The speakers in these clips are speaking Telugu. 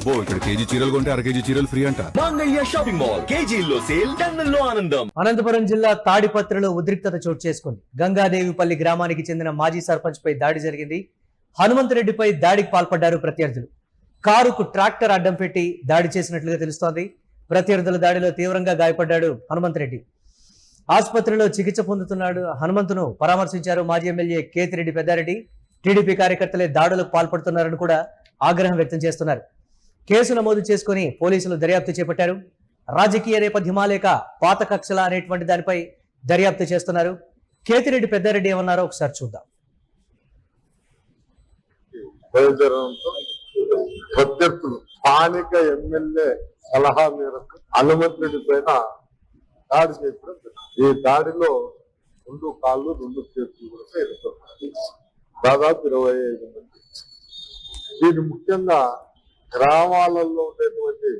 అబ్బో ఇక్కడ కేజీ చీరలు కొంటే అర కేజీ చీరలు ఫ్రీ అంట. మంగళ్య షాపింగ్ మాల్ కేజీల్లో సేల్ టన్నుల్లో ఆనందం. అనంతపురం జిల్లా తాడిపత్రిలో ఉద్రిక్తత చోటు చేసుకుంది. గంగాదేవిపల్లి గ్రామానికి చెందిన మాజీ సర్పంచ్ పై దాడి జరిగింది. హనుమంతరెడ్డిపై దాడికి పాల్పడ్డారు ప్రత్యర్థులు. కారుకు ట్రాక్టర్ అడ్డం పెట్టి దాడి చేసినట్లుగా తెలుస్తోంది. ప్రత్యర్థుల దాడిలో తీవ్రంగా గాయపడ్డాడు హనుమంతరెడ్డి. ఆసుపత్రిలో చికిత్స పొందుతున్నాడు. హనుమంతును పరామర్శించారు మాజీ ఎమ్మెల్యే కేతిరెడ్డి పెద్దారెడ్డి. టీడీపీ కార్యకర్తలే దాడులకు పాల్పడుతున్నారని కూడా ఆగ్రహం వ్యక్తం చేస్తున్నారు. కేసు నమోదు చేసుకుని పోలీసులు దర్యాప్తు చేపట్టారు. రాజకీయ నేపథ్యమా లేక పాత కక్షల అనేటువంటి దానిపై దర్యాప్తు చేస్తున్నారు. కేతిరెడ్డి పెద్దారెడ్డి ఏమన్నారో ఒకసారి చూద్దాం. ప్రత్యర్థులు స్థానిక ఎమ్మెల్యే సలహా మేరకు హనుమంతరెడ్డి పైన దాడి చేసిన ఈ దాడిలో 2 కాళ్ళు 2 చేతులు కూడా ఎదుర్కొన్నారు. దాదాపు 25 మంది. దీని ముఖ్యంగా గ్రామాలలో ఉండేటువంటి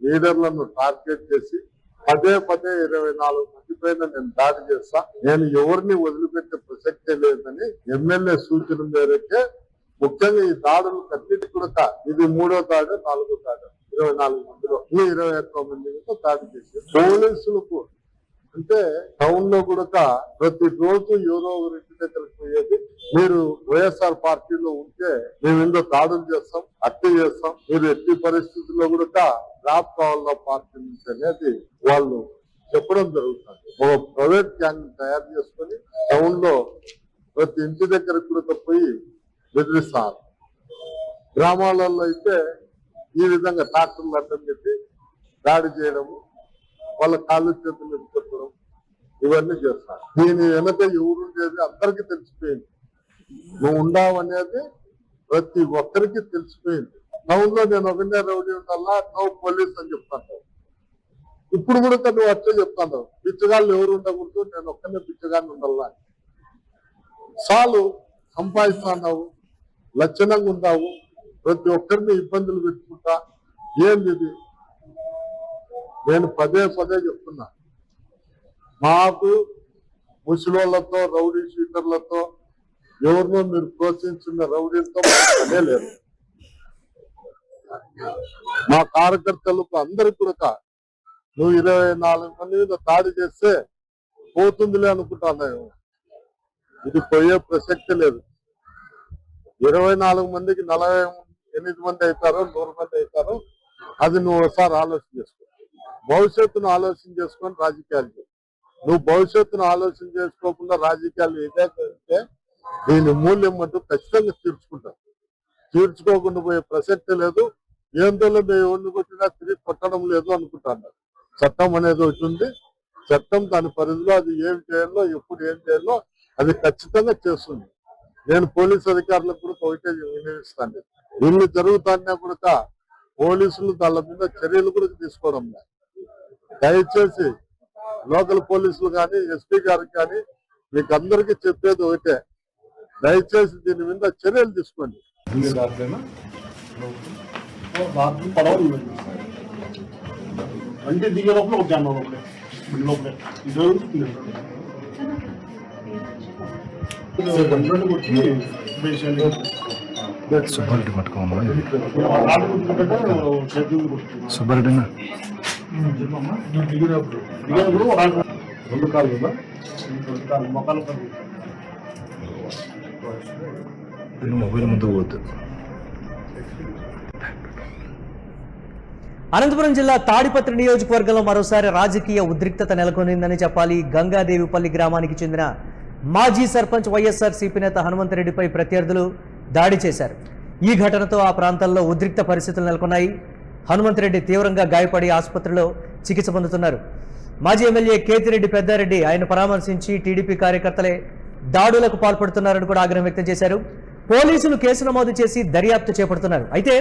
లీడర్లను టార్గెట్ చేసి పదే 24 మంది పైన నేను దాడి చేస్తా, నేను ఎవరిని వదిలిపెట్టే ప్రసక్తే లేదని ఎమ్మెల్యే సూచన మేరకే ముఖ్యంగా ఈ దాడులు అన్నిటి కూడా ఇది 3వ దాడి 4వ దాడి 24 మందిలో 21 మందితో దాడి చేసి పోలీసులకు అంటే టౌన్ లో కూడా ప్రతిరోజు ఎవరో ఒకరింటి దగ్గరకు పోయేది, మీరు వైఎస్ఆర్ పార్టీలో ఉంటే మేము ఇందులో దాడులు చేస్తాం, హత్య చేస్తాం, మీరు ఎట్టి పరిస్థితుల్లో కూడా డ్రాప్ కావాల పార్టీ నుంచి అనేది వాళ్ళు చెప్పడం జరుగుతుంది. ఒక ప్రైవేట్ గ్యాంగ్ తయారు చేసుకుని టౌన్ లో ప్రతి ఇంటి దగ్గర కూడా పోయి బెదిరిస్తారు. గ్రామాలలో అయితే ఈ విధంగా ట్రాక్టర్లు అడ్డం పెట్టి దాడి చేయడము, వాళ్ళ కాళ్ళు చేతులు ఎత్తుకోవడం ఇవన్నీ చేస్తారు. దీని వెనక ఎవరుండేది అందరికీ తెలిసిపోయింది. నువ్వు ఉండవనేది ప్రతి ఒక్కరికి తెలిసిపోయింది. టౌన్ లో నేను ఒకనే రౌడీ ఉండాలా, నువ్వు పోలీస్ అని చెప్తాను. ఇప్పుడు కూడా నువ్వు అట్లే చెప్తాను, బిచ్చగాళ్ళు ఎవరు ఉండకూడదు, నేను ఒక్కనే బిచ్చగాన్ని ఉండాలా. చాలు సంపాదిస్తున్నావు, లక్షణంగా ఉన్నావు, ప్రతి ఒక్కరిని ఇబ్బందులు పెట్టుకుంటా. ఏంది ఇది? నేను పదే చెప్తున్నా, మాకు ముసలోళ్లతో రౌడీ షీటర్లతో ఎవరినో మీరు ప్రోత్సహించిన రౌడీలతో పనే లేదు. మా కార్యకర్తలకు అందరికి కూడా నువ్వు 24 మంది మీద దాడి చేస్తే పోతుందిలే అనుకుంటాను. ఇది పోయే ప్రసక్తి లేదు. 24 మందికి 48 మంది అవుతారో 100 మంది అవుతారో అది నువ్వు ఒకసారి ఆలోచన చేసుకో. భవిష్యత్తును ఆలోచన చేసుకొని రాజకీయాలు చేయి. నువ్వు భవిష్యత్తును ఆలోచన చేసుకోకుండా రాజకీయాలు ఏదైతే దీని మూల్యం అంటూ ఖచ్చితంగా తీర్చుకుంటావు. తీర్చుకోకుండా పోయే ప్రసక్తి లేదు. ఏందో మేము ఎవరిని కొట్టినా తిరిగి కొట్టడం లేదు అనుకుంటాను. చట్టం అనేది ఒకటి ఉంది. చట్టం దాని పరిధిలో అది ఏం చేయాలో ఎప్పుడు ఏం చేయాలో అది ఖచ్చితంగా చేస్తుంది. నేను పోలీసు అధికారులకు కూడా ఒకటే వినియోగిస్తాను, ఇల్లు జరుగుతానే కూడా పోలీసులు దాని మీద చర్యలు కూడా తీసుకోవడం లేదు. దయచేసి లోకల్ పోలీసులు కానీ ఎస్పీ గారికి కానీ మీకు అందరికీ చెప్పేది ఒకటే, దయచేసి దీని మీద చర్యలు తీసుకోండి. అంటే దిగే లోపల ఒక జనం లోపలే సుబ్బారెడ్డి పట్టుకోమా, సుబ్బారెడ్డినా 2 కాళ్ళు మొక్కలు మొబైల్ ముందు పోద్దు. అనంతపురం జిల్లా తాడిపత్రి నియోజకవర్గంలో మరోసారి రాజకీయ ఉద్రిక్తత నెలకొనిందని చెప్పాలి. గంగాదేవిపల్లి గ్రామానికి చెందిన మాజీ సర్పంచ్ వైఎస్ఆర్సీపీ నేత హనుమంతరెడ్డిపై ప్రత్యర్థులు దాడి చేశారు. ఈ ఘటనతో ఆ ప్రాంతాల్లో ఉద్రిక్త పరిస్థితులు నెలకొన్నాయి. హనుమంతరెడ్డి తీవ్రంగా గాయపడి ఆసుపత్రిలో చికిత్స పొందుతున్నారు. మాజీ ఎమ్మెల్యే కేతిరెడ్డి పెద్దారెడ్డి ఆయన పరామర్శించి టీడీపీ కార్యకర్తలే దాడులకు పాల్పడుతున్నారని కూడా ఆగ్రహం వ్యక్తం చేశారు. పోలీసులు కేసు నమోదు చేసి దర్యాప్తు చేపడుతున్నారు. అయితే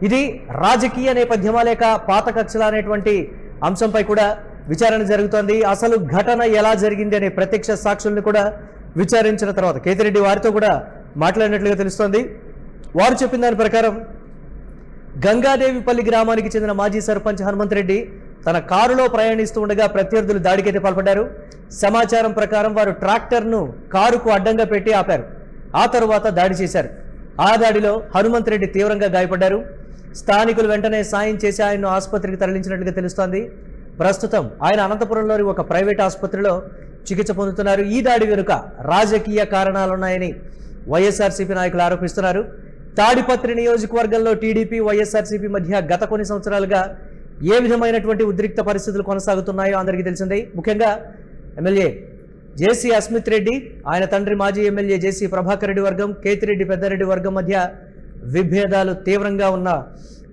ఇది రాజకీయ నేపథ్యమా లేక పాత కక్షల అనేటువంటి అంశంపై కూడా విచారణ జరుగుతోంది. అసలు ఘటన ఎలా జరిగింది అనే ప్రత్యక్ష సాక్షుల్ని కూడా విచారించిన తర్వాత కేతిరెడ్డి వారితో కూడా మాట్లాడినట్లుగా తెలుస్తోంది. వారు చెప్పిన దాని ప్రకారం గంగాదేవిపల్లి గ్రామానికి చెందిన మాజీ సర్పంచ్ హనుమంతరెడ్డి తన కారులో ప్రయాణిస్తూ ఉండగా ప్రత్యర్థులు దాడికైతే పాల్పడ్డారు. సమాచారం ప్రకారం వారు ట్రాక్టర్ను కారుకు అడ్డంగా పెట్టి ఆపారు. ఆ తరువాత దాడి చేశారు. ఆ దాడిలో హనుమంతరెడ్డి తీవ్రంగా గాయపడ్డారు. స్థానికులు వెంటనే సాయం చేసి ఆయన్ను ఆసుపత్రికి తరలించినట్లుగా తెలుస్తోంది. ప్రస్తుతం ఆయన అనంతపురంలోని ఒక ప్రైవేట్ ఆసుపత్రిలో చికిత్స పొందుతున్నారు. ఈ దాడి వెనుక రాజకీయ కారణాలున్నాయని వైఎస్ఆర్సీపీ నాయకులు ఆరోపిస్తున్నారు. తాడిపత్రి నియోజకవర్గంలో టీడీపీ వైఎస్ఆర్సీపీ మధ్య గత కొన్ని సంవత్సరాలుగా ఏ విధమైనటువంటి ఉద్రిక్త పరిస్థితులు కొనసాగుతున్నాయో అందరికీ తెలిసిందే. ముఖ్యంగా ఎమ్మెల్యే జేసీ అస్మిత్ రెడ్డి, ఆయన తండ్రి మాజీ ఎమ్మెల్యే జేసీ ప్రభాకర్ రెడ్డి వర్గం, కేతిరెడ్డి పెద్దారెడ్డి వర్గం మధ్య విభేదాలు తీవ్రంగా ఉన్న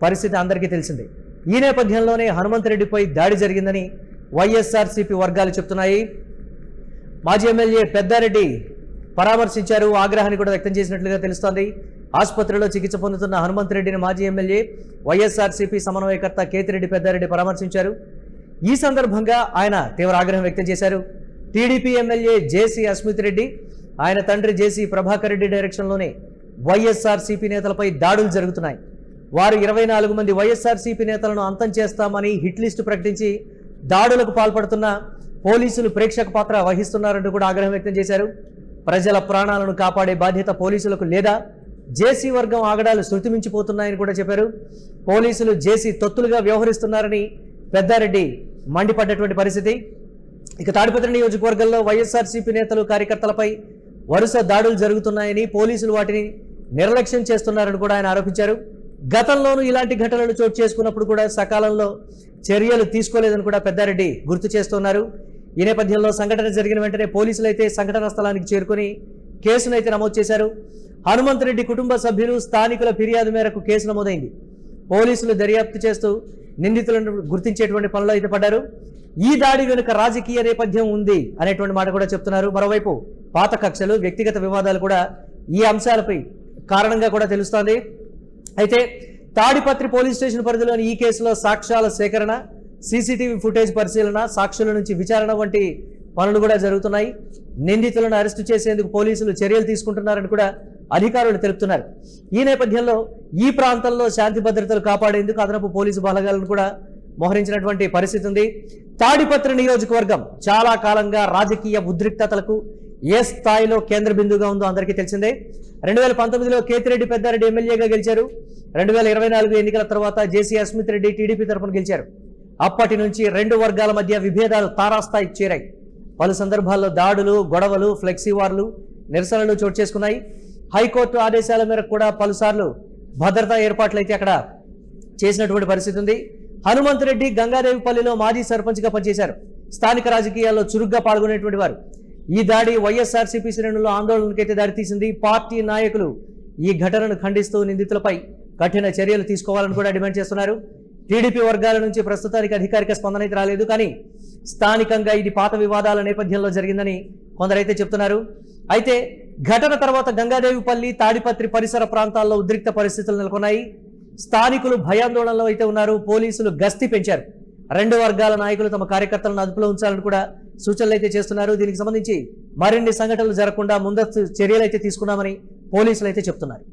పరిస్థితి అందరికీ తెలిసిందే. ఈ నేపథ్యంలోనే హనుమంతరెడ్డిపై దాడి జరిగిందని వైఎస్ఆర్సీపీ వర్గాలు చెప్తున్నాయి. మాజీ ఎమ్మెల్యే పెద్దారెడ్డి పరామర్శించారు, ఆగ్రహాన్ని కూడా వ్యక్తం చేసినట్లుగా తెలుస్తోంది. ఆసుపత్రిలో చికిత్స పొందుతున్న హనుమంతరెడ్డిని మాజీ ఎమ్మెల్యే వైఎస్ఆర్సీపీ సమన్వయకర్త కేతిరెడ్డి పెద్దారెడ్డి పరామర్శించారు. ఈ సందర్భంగా ఆయన తీవ్ర ఆగ్రహం వ్యక్తం చేశారు. టీడీపీ ఎమ్మెల్యే జేసీ అస్మిత్ రెడ్డి, ఆయన తండ్రి జేసీ ప్రభాకర్ రెడ్డి డైరెక్షన్లోనే వైఎస్ఆర్సీపీ నేతలపై దాడులు జరుగుతున్నాయి. వారు 24 మంది వైఎస్ఆర్సీపీ నేతలను అంతం చేస్తామని హిట్ లిస్టు ప్రకటించి దాడులకు పాల్పడుతున్న పోలీసులు ప్రేక్షక పాత్ర వహిస్తున్నారంటూ కూడా ఆగ్రహం వ్యక్తం చేశారు. ప్రజల ప్రాణాలను కాపాడే బాధ్యత పోలీసులకు లేదా? జేసీ వర్గం ఆగడాలు శృతిమించిపోతున్నాయని కూడా చెప్పారు. పోలీసులు జేసీ తొత్తులుగా వ్యవహరిస్తున్నారని పెద్దారెడ్డి మండిపడ్డటువంటి పరిస్థితి. ఇక తాడిపత్రి నియోజకవర్గంలో వైఎస్ఆర్సీపీ నేతలు కార్యకర్తలపై వరుస దాడులు జరుగుతున్నాయని, పోలీసులు వాటిని నిర్లక్ష్యం చేస్తున్నారని కూడా ఆయన ఆరోపించారు. గతంలోనూ ఇలాంటి ఘటనలు చోటు చేసుకున్నప్పుడు కూడా సకాలంలో చర్యలు తీసుకోలేదని కూడా పెద్దారెడ్డి గుర్తు చేస్తున్నారు. ఈ నేపథ్యంలో సంఘటన జరిగిన వెంటనే పోలీసులు అయితే సంఘటనా స్థలానికి చేరుకుని కేసును అయితే నమోదు చేశారు. హనుమంతరెడ్డి కుటుంబ సభ్యులు, స్థానికుల ఫిర్యాదు మేరకు కేసు నమోదైంది. పోలీసులు దర్యాప్తు చేస్తూ నిందితులను గుర్తించేటువంటి పనిలో అయితే పడ్డారు. ఈ దాడి వెనుక రాజకీయ నేపథ్యం ఉంది అనేటువంటి మాట కూడా చెప్తున్నారు. మరోవైపు పాత కక్షలు, వ్యక్తిగత వివాదాలు కూడా ఈ అంశాలపై కారణంగా కూడా తెలుస్తోంది. అయితే తాడిపత్రి పోలీస్ స్టేషన్ పరిధిలోని ఈ కేసులో సాక్ష్యాల సేకరణ, సీసీటీవీ ఫుటేజ్ పరిశీలన, సాక్షుల నుంచి విచారణ వంటి పనులు కూడా జరుగుతున్నాయి. నిందితులను అరెస్టు చేసేందుకు పోలీసులు చర్యలు తీసుకుంటున్నారని కూడా అధికారులు తెలుపుతున్నారు. ఈ నేపథ్యంలో ఈ ప్రాంతంలో శాంతి భద్రతలు కాపాడేందుకు అదనపు పోలీసు బలగాలను కూడా మోహరించినటువంటి పరిస్థితి ఉంది. తాడిపత్రి నియోజకవర్గం చాలా కాలంగా రాజకీయ ఉద్రిక్తతలకు ఏ స్థాయిలో కేంద్ర బిందువుగా ఉందో అందరికీ తెలిసిందే. 2019లో కేతిరెడ్డి పెద్దారెడ్డి ఎమ్మెల్యేగా గెలిచారు. 2024 ఎన్నికల తర్వాత జేసీ అస్మిత్ రెడ్డి టీడీపీ తరఫున గెలిచారు. అప్పటి నుంచి రెండు వర్గాల మధ్య విభేదాలు తారాస్థాయికి చేరాయి. పలు సందర్భాల్లో దాడులు, గొడవలు, ఫ్లెక్సీ వార్లు, నిరసనలు చోటు చేసుకున్నాయి. హైకోర్టు ఆదేశాల మేరకు కూడా పలుసార్లు భద్రతా ఏర్పాట్లు అయితే అక్కడ చేసినటువంటి పరిస్థితి ఉంది. హనుమంతరెడ్డి గంగాదేవిపల్లిలో మాజీ సర్పంచ్గా పనిచేశారు. స్థానిక రాజకీయాల్లో చురుగ్గా పాల్గొనేటువంటి వారు. ఈ దాడి వైఎస్ఆర్సీపీ శ్రేణుల్లో ఆందోళనకైతే దారితీసింది. పార్టీ నాయకులు ఈ ఘటనను ఖండిస్తూ నిందితులపై కఠిన చర్యలు తీసుకోవాలని కూడా డిమాండ్ చేస్తున్నారు. టీడీపీ వర్గాల నుంచి ప్రస్తుతానికి అధికారిక స్పందన అయితే రాలేదు. కానీ స్థానికంగా ఇది పాత వివాదాల నేపథ్యంలో జరిగిందని కొందరైతే చెప్తున్నారు. అయితే ఘటన తర్వాత గంగాదేవిపల్లి, తాడిపత్రి పరిసర ప్రాంతాల్లో ఉద్రిక్త పరిస్థితులు నెలకొన్నాయి. స్థానికులు భయాందోళనలో అయితే ఉన్నారు. పోలీసులు గస్తీ పెంచారు. రెండు వర్గాల నాయకులు తమ కార్యకర్తలను అదుపులో ఉంచాలని కూడా సూచనలు అయితే చేస్తున్నారు. దీనికి సంబంధించి మరిన్ని సంఘటనలు జరగకుండా ముందస్తు చర్యలు అయితే తీసుకున్నామని పోలీసులు అయితే చెప్తున్నారు.